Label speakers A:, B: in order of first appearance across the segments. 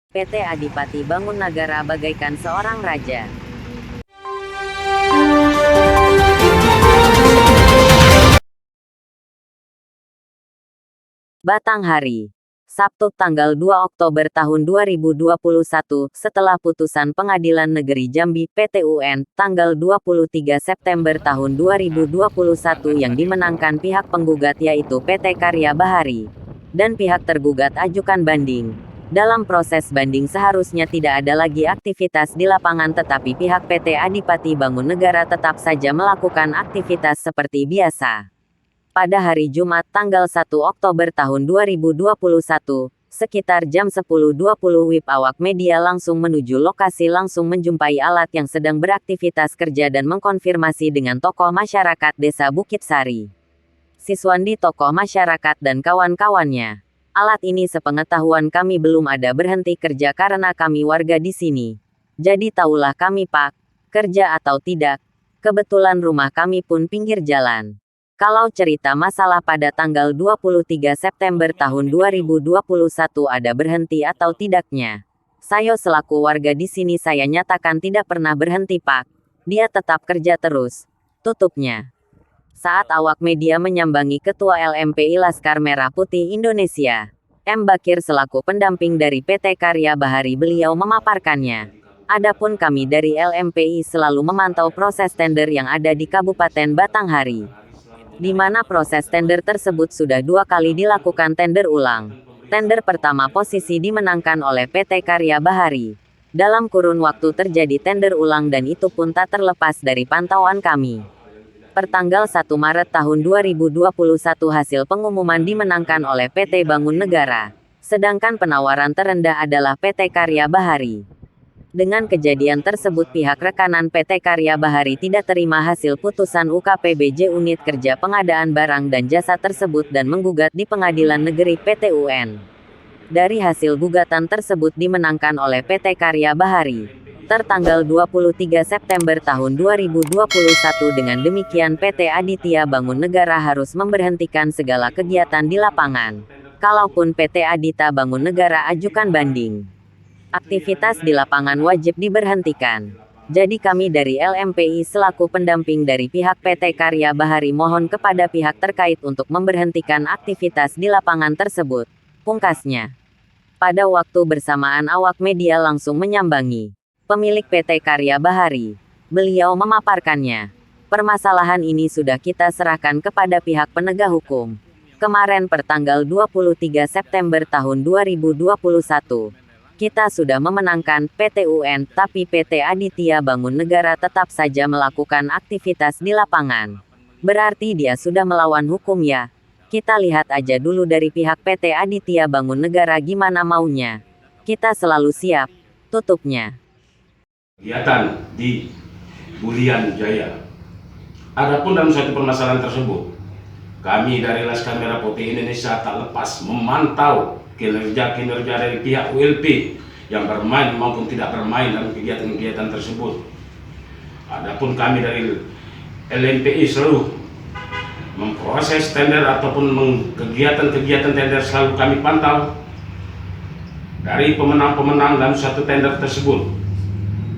A: PT Adipati Bangun Nagara bagaikan seorang raja. Batanghari, Sabtu tanggal 2 Oktober tahun 2021, setelah putusan Pengadilan Negeri Jambi (PT-UN) tanggal 23 September tahun 2021 yang dimenangkan pihak penggugat yaitu PT Karya Bahari, dan pihak tergugat ajukan banding. Dalam proses banding seharusnya tidak ada lagi aktivitas di lapangan tetapi pihak PT Adipati Bangun Negara tetap saja melakukan aktivitas seperti biasa. Pada hari Jumat tanggal 1 Oktober tahun 2021, sekitar jam 10.20 WIB awak media langsung menuju lokasi langsung menjumpai alat yang sedang beraktivitas kerja dan mengkonfirmasi dengan tokoh masyarakat Desa Bukit Sari. Siswandi tokoh masyarakat dan kawan-kawannya. Alat ini sepengetahuan kami belum ada berhenti kerja karena kami warga di sini. Jadi tahulah kami Pak, kerja atau tidak. Kebetulan rumah kami pun pinggir jalan. Kalau cerita masalah pada tanggal 23 September tahun 2021 ada berhenti atau tidaknya. Saya selaku warga di sini saya nyatakan tidak pernah berhenti Pak. Dia tetap kerja terus. Tutupnya. Saat awak media menyambangi Ketua LMPI Laskar Merah Putih Indonesia, M. Bakir selaku pendamping dari PT Karya Bahari beliau memaparkannya. Adapun kami dari LMPI selalu memantau proses tender yang ada di Kabupaten Batanghari, di mana proses tender tersebut sudah 2 kali dilakukan tender ulang. Tender pertama posisi dimenangkan oleh PT Karya Bahari. Dalam kurun waktu terjadi tender ulang dan itu pun tak terlepas dari pantauan kami. Pertanggal 1 Maret tahun 2021 hasil pengumuman dimenangkan oleh PT Bangun Negara, sedangkan penawaran terendah adalah PT Karya Bahari. Dengan kejadian tersebut pihak rekanan PT Karya Bahari tidak terima hasil putusan UKPBJ Unit Kerja Pengadaan Barang dan Jasa tersebut dan menggugat di Pengadilan Negeri PT-UN. Dari hasil gugatan tersebut dimenangkan oleh PT Karya Bahari. Tertanggal 23 September tahun 2021 dengan demikian PT Aditya Bangun Negara harus memberhentikan segala kegiatan di lapangan. Kalaupun PT Aditya Bangun Negara ajukan banding, aktivitas di lapangan wajib diberhentikan. Jadi kami dari LMPI selaku pendamping dari pihak PT Karya Bahari mohon kepada pihak terkait untuk memberhentikan aktivitas di lapangan tersebut. Pungkasnya. Pada waktu bersamaan awak media langsung menyambangi pemilik PT Karya Bahari. Beliau memaparkannya. Permasalahan ini sudah kita serahkan kepada pihak penegak hukum. Kemarin pertanggal 23 September tahun 2021, kita sudah memenangkan PT-UN, tapi PT Aditya Bangun Negara tetap saja melakukan aktivitas di lapangan. Berarti dia sudah melawan hukum ya. Kita lihat aja dulu dari pihak PT Aditya Bangun Negara gimana maunya. Kita selalu siap. Tutupnya.
B: Kegiatan di Bulian Jaya. Adapun dalam suatu permasalahan tersebut, kami dari Laskar Merah Putih Indonesia tak lepas memantau kinerja dari pihak ULP yang bermain maupun tidak bermain dalam kegiatan-kegiatan tersebut. Adapun kami dari LMPI selalu memproses tender ataupun kegiatan-kegiatan tender selalu kami pantau dari pemenang-pemenang dalam suatu tender tersebut.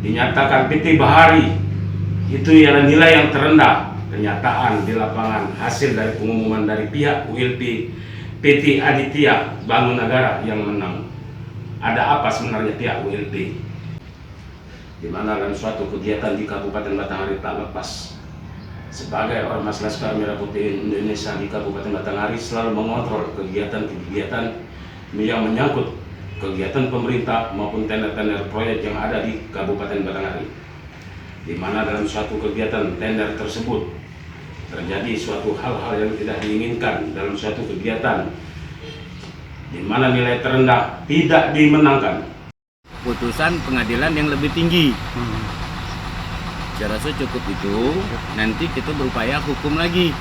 B: Dinyatakan PT Bahari itu adalah nilai yang terendah. Kenyataan di lapangan hasil dari pengumuman dari pihak ULP PT Aditya Bangun Negara yang menang. Ada apa sebenarnya pihak ULP? Di mana dalam suatu kegiatan di Kabupaten Batanghari tak lepas sebagai Ormas Laskar Merah Putih Indonesia di Kabupaten Batanghari selalu mengontrol kegiatan-kegiatan yang menyangkut kegiatan pemerintah maupun tender-tender proyek yang ada di Kabupaten Batanghari, di mana dalam suatu kegiatan tender tersebut terjadi suatu hal-hal yang tidak diinginkan dalam suatu kegiatan, di mana nilai terendah tidak dimenangkan.
C: Putusan pengadilan yang lebih tinggi. Saya rasa cukup itu. Nanti kita berupaya hukum lagi.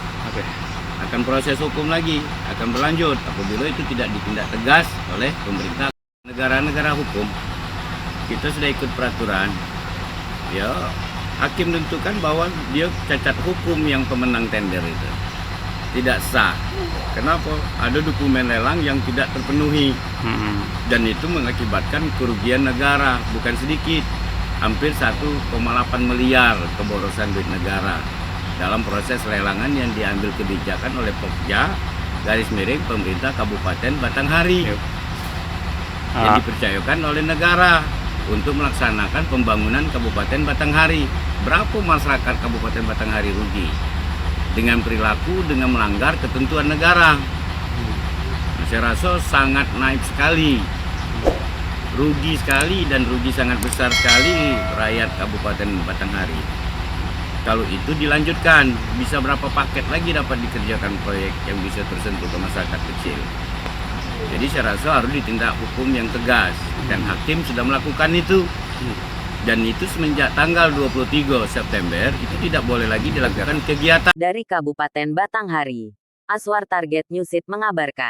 C: Akan proses hukum lagi, akan berlanjut apabila itu tidak ditindak tegas oleh pemerintah. Negara-negara hukum, kita sudah ikut peraturan, ya hakim tentukan bahwa dia cacat hukum yang pemenang tender itu. tidak sah. Kenapa? Ada dokumen lelang yang tidak terpenuhi dan itu mengakibatkan kerugian negara bukan sedikit, hampir 1,8 miliar keborosan duit negara dalam proses lelangan yang diambil kebijakan oleh Pokja _ pemerintah Kabupaten Batanghari yang dipercayakan oleh negara untuk melaksanakan pembangunan Kabupaten Batanghari. Berapa masyarakat Kabupaten Batanghari rugi dengan perilaku dengan melanggar ketentuan negara? Saya rasa sangat naik sekali, rugi sekali, dan rugi sangat besar sekali rakyat Kabupaten Batanghari. Kalau itu dilanjutkan, bisa berapa paket lagi dapat dikerjakan proyek yang bisa tersentuh ke masyarakat kecil. Jadi saya rasa harus ditindak hukum yang tegas, dan hakim sudah melakukan itu. Dan itu semenjak tanggal 23 September itu tidak boleh lagi dilakukan kegiatan.
A: Dari Kabupaten Batanghari, Aswar Target Newsit mengabarkan.